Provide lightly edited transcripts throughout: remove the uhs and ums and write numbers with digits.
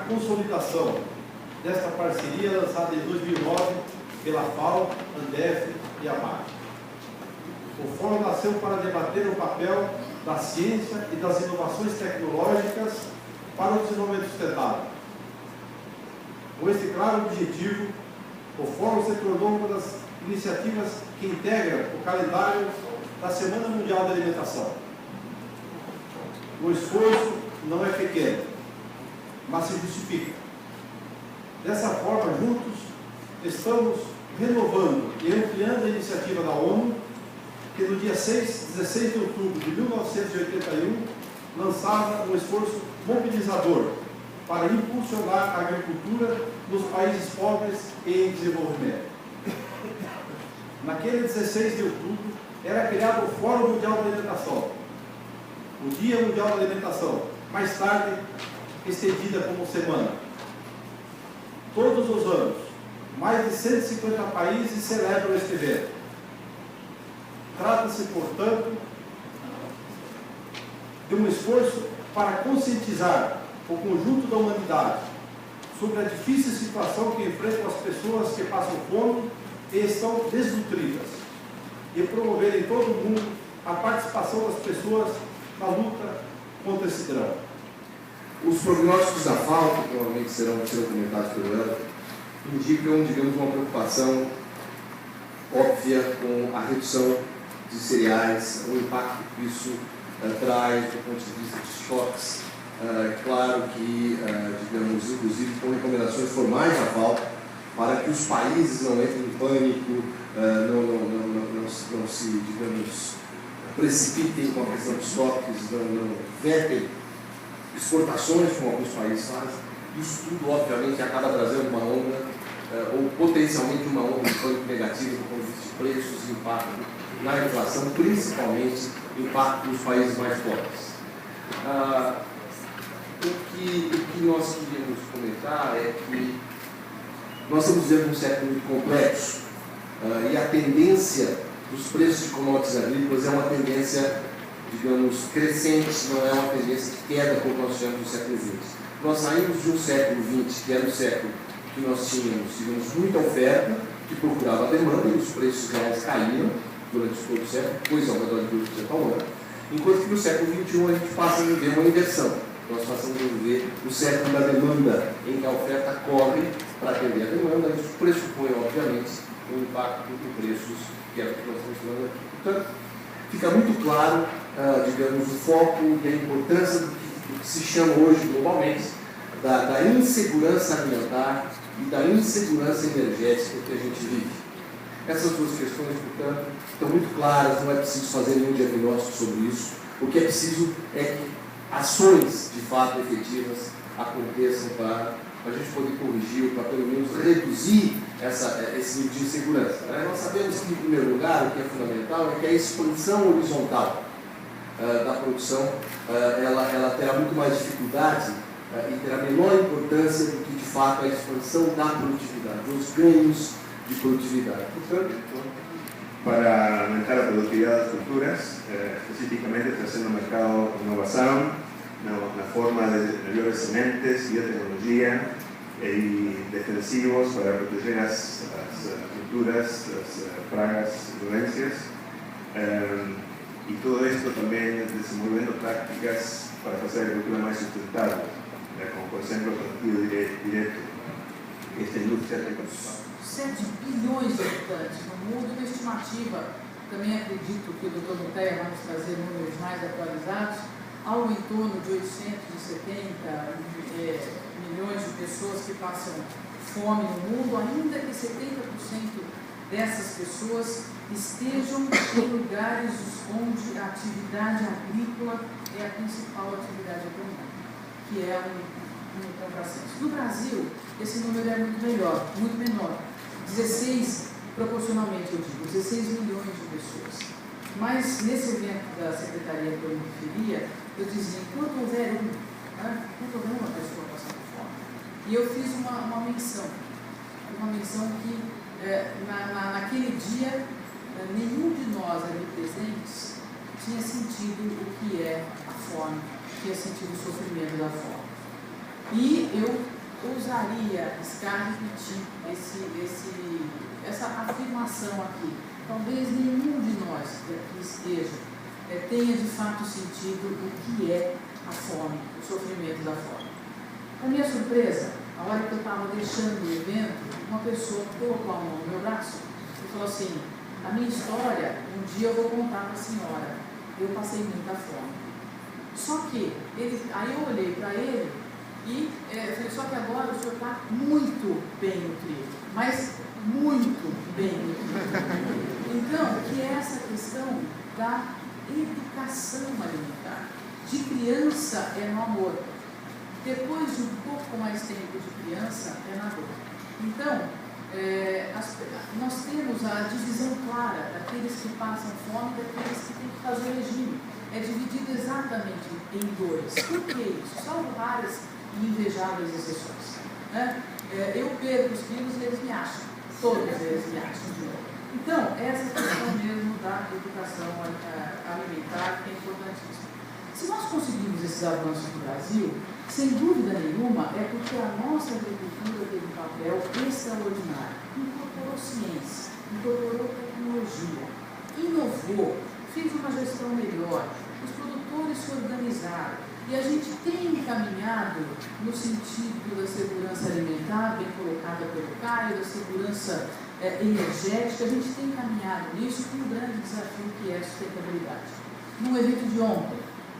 a consolidação desta parceria lançada em 2009 pela FAO, Andef e AMAG. O Fórum nasceu para debater o papel da ciência e das inovações tecnológicas para o desenvolvimento sustentável. Com esse claro objetivo, o Fórum se tornou uma das iniciativas que integra o calendário da Semana Mundial da Alimentação. O esforço não é pequeno, mas se justifica. Dessa forma, juntos, estamos renovando e ampliando a iniciativa da ONU, que no dia 16 de outubro de 1981 lançava um esforço mobilizador para impulsionar a agricultura nos países pobres e em desenvolvimento. Naquele 16 de outubro era criado o Fórum Mundial da Alimentação, o Dia Mundial da Alimentação, mais tarde estendida como semana. Todos os anos, mais de 150 países celebram este evento. Trata-se, portanto, de um esforço para conscientizar o conjunto da humanidade sobre a difícil situação que enfrentam as pessoas que passam fome e estão desnutridas, e promover em todo o mundo a participação das pessoas na luta contra esse drama. Os prognósticos da FAO, que provavelmente serão comentados pelo Elton, indicam, digamos, uma preocupação óbvia com a redução de cereais, o impacto que isso traz do ponto de vista de estoques. Claro que, digamos, inclusive com recomendações formais da FAO, para que os países não entrem em pânico, não se, digamos, precipitem com a questão de estoques, não vetem exportações, como alguns países fazem. Isso tudo, obviamente, acaba trazendo uma onda, ou potencialmente uma onda de pânico negativo do ponto de vista de preços e impacto na inflação, principalmente impacto nos países mais pobres. O que nós queríamos comentar é que nós estamos vivendo um século muito complexo, e a tendência dos preços de commodities agrícolas é uma tendência, digamos, crescente, não é uma tendência de queda como nós tivemos no século XX. Nós saímos de um século XX, que era um século que nós tínhamos, digamos, muita oferta, que procurava a demanda, e os preços reais caíram durante todo o século, depois ao redor de 2% ao ano, enquanto que no século XXI a gente passa a viver uma inversão. Nós passamos a viver o século da demanda, em que a oferta corre para atender a demanda, e isso pressupõe, obviamente, um impacto em preços, que é o que nós estamos falando aqui. Portanto, fica muito claro, digamos, o foco e a importância do que se chama hoje globalmente da insegurança alimentar e da insegurança energética que a gente vive. Essas duas questões, portanto, estão muito claras, não é preciso fazer nenhum diagnóstico sobre isso. O que é preciso é que ações, de fato, efetivas aconteçam para a gente poder corrigir, ou para pelo menos reduzir esse nível de insegurança. Nós sabemos que, em primeiro lugar, o que é fundamental é que a expansão horizontal da produção, ela terá muito mais dificuldade e terá menor importância do que, de fato, a expansão da produtividade, os ganhos de produtividade. Portanto, para aumentar a produtividade das culturas, especificamente trazendo ao mercado inovação na forma de melhores sementes, biotecnologia e defensivos para proteger as culturas das pragas e doenças. E todo isto também desenvolvendo práticas para fazer a agricultura mais sustentável, como, por exemplo, o plantio direto, que esta indústria tem construção. 7 bilhões de habitantes no mundo, uma estimativa, também acredito que o Dr. Muteia vai nos trazer números mais atualizados, algo em torno de 870 milhões de pessoas que passam fome no mundo, ainda que 70% dessas pessoas estejam em lugares onde a atividade agrícola é a principal atividade econômica, que é um contrassenso. No Brasil, esse número é muito menor. 16, proporcionalmente, eu digo, 16 milhões de pessoas. Mas, nesse evento da Secretaria que eu me referia, eu dizia, enquanto houver uma pessoa passando fome, e eu fiz uma menção que, naquele dia, nenhum de nós ali presentes tinha sentido o que é a fome, tinha sentido o sofrimento da fome. E eu ousaria arriscar repetir essa afirmação aqui. Talvez nenhum de nós que aqui esteja tenha de fato sentido o que é a fome, o sofrimento da fome. Para minha surpresa, a hora que eu estava deixando o evento, uma pessoa colocou a mão no meu braço e falou assim: a minha história, um dia eu vou contar para a senhora, eu passei muita fome. Só que, aí eu olhei para ele e eu falei, só que agora o senhor está muito bem nutrido, mas muito bem nutrido. Então, que é essa questão da educação alimentar. De criança é no amor. Depois de um pouco mais tempo de criança, é na dor. Então, nós temos a divisão clara daqueles que passam fome e daqueles que têm que fazer regime. É dividido exatamente em dois. Por que isso? Salvo raras e invejáveis exceções. Né? Eu perco os quilos e eles me acham. Todos eles me acham de novo. Então, essa questão mesmo da educação alimentar é importantíssima. Se nós conseguimos esses avanços no Brasil, sem dúvida nenhuma, é porque a nossa agricultura teve um papel extraordinário. Incorporou ciência, incorporou tecnologia, inovou, fez uma gestão melhor, os produtores se organizaram e a gente tem caminhado no sentido da segurança alimentar, bem colocada pelo Caio, da segurança energética, a gente tem caminhado nisso com um grande desafio que é a sustentabilidade. Num evento de ontem,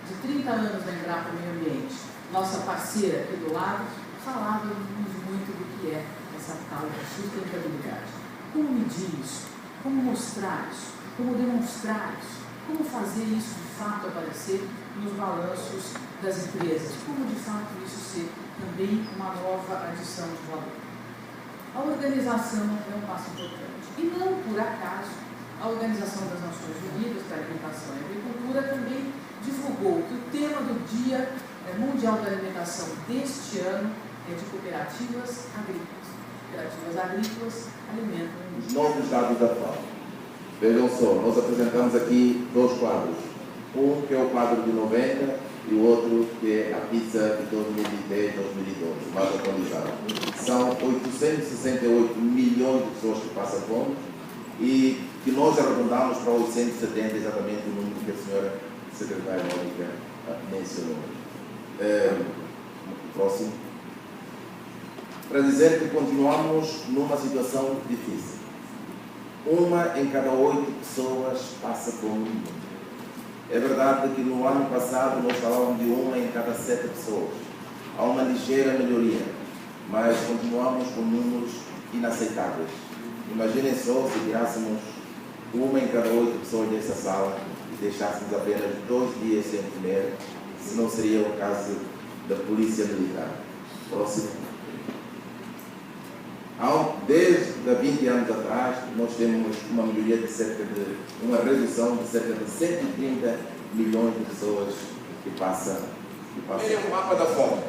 de 30 anos da Embrapa Meio Ambiente, nossa parceira aqui do lado, falávamos muito do que é essa tal de sustentabilidade. Como medir isso? Como mostrar isso? Como demonstrar isso? Como fazer isso de fato aparecer nos balanços das empresas? Como de fato isso ser também uma nova adição de valor? A organização é um passo importante. E não por acaso, a Organização das Nações Unidas para a Alimentação e Agricultura também divulgou que o tema do Dia Mundial da Alimentação deste ano é de cooperativas agrícolas. Cooperativas agrícolas alimentam o mundo. Os novos dados da FAO. Vejam só, nós apresentamos aqui dois quadros. Um que é o quadro de 90 e o outro que é a pizza de 2010, 2012, mais atualizado. São 868 milhões de pessoas que passam fome e que nós arredondamos para 870, exatamente o número que a senhora secretária Mónica mencionou. Próximo. Para dizer que continuamos numa situação difícil. 1 em cada 8 pessoas passa fome no mundo. É verdade que no ano passado nós falávamos de 1 em cada 7 pessoas. Há uma ligeira melhoria, mas continuamos com números inaceitáveis. Imaginem só se tirássemos 1 em cada 8 pessoas dessa sala e deixássemos apenas 2 dias sem comer, se não seria o caso da polícia militar. Próximo. Desde 20 anos atrás, nós temos uma melhoria uma redução de cerca de 130 milhões de pessoas que passam. É o mapa da fome.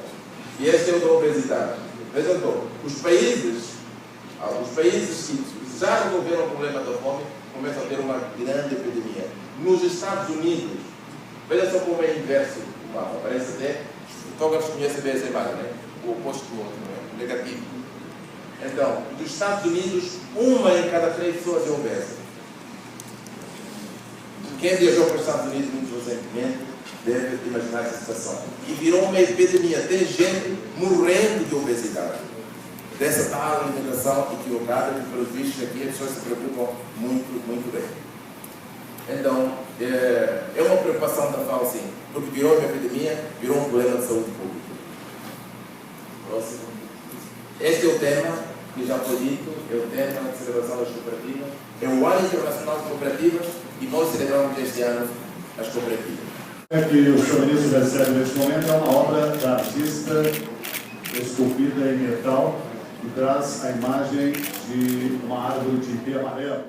E este é o da obesidade. Vejam só, os países que já resolveram o problema da fome começam a ter uma grande epidemia. Nos Estados Unidos, veja só como é inverso o mapa. Parece até, o Togas conhece bem essa imagem, né? O oposto do outro, né? O negativo. Então, nos Estados Unidos, 1 em cada 3 pessoas é obesa. Quem viajou para os Estados Unidos muito recentemente deve imaginar essa situação. E virou uma epidemia. Tem gente morrendo de obesidade. Dessa tal alimentação equivocada que, pelos vistos aqui, as pessoas se preocupam muito, muito bem. Então, é uma preocupação da FAO, sim, porque virou uma epidemia, virou um problema de saúde pública. Próximo. Este é o tema que já foi dito, é o tema de celebração das cooperativas. É o Ano Internacional de Cooperativas e nós celebramos este ano as cooperativas. O que o Sr. Ministro recebe neste momento é uma obra da artista esculpida em metal que traz a imagem de uma árvore de ipê amarelo.